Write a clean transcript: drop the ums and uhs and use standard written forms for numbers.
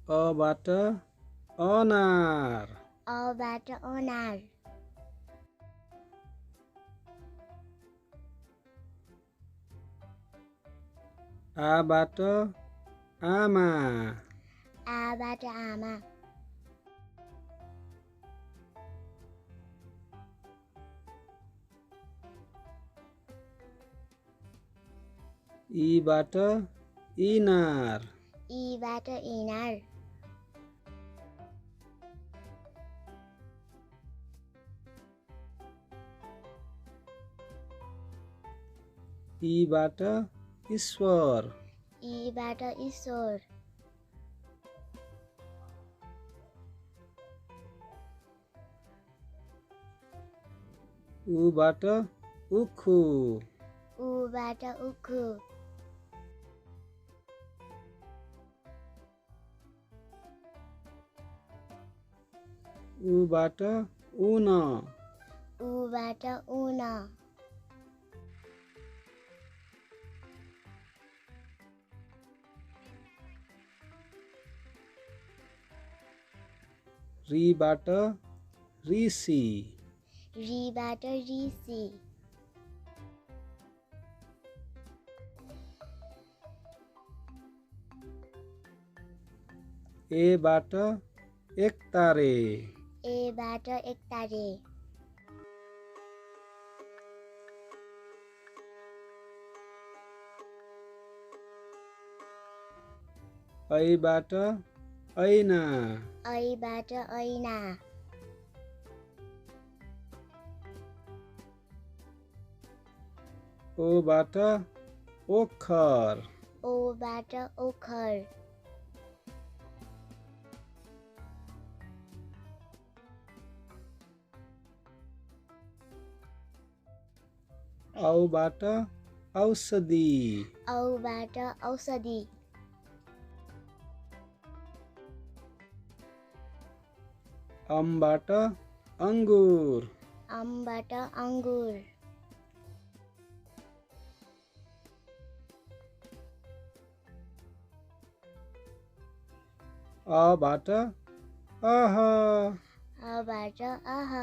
अबाट अनार अबाट अनार आबाट आमा आबाट आमा ईबाट इनार ईबाट इनार ईबाट ईश्वर ईबाट ईश्वर उबाट उखु उबाट उखु उबाट उन उबाट उन रीबाट ऋषि रीबाट ऋषि एबाट एकतारे एबाट एकतारे ऐबाट ऐना ऐबाट ऐना ओबाट ओखर ओबाट ओखर औबाट औषधि औबाट औषधि अमबाट अङ्गुर अमबाट अङ्गुर अबाट अह अबाट अह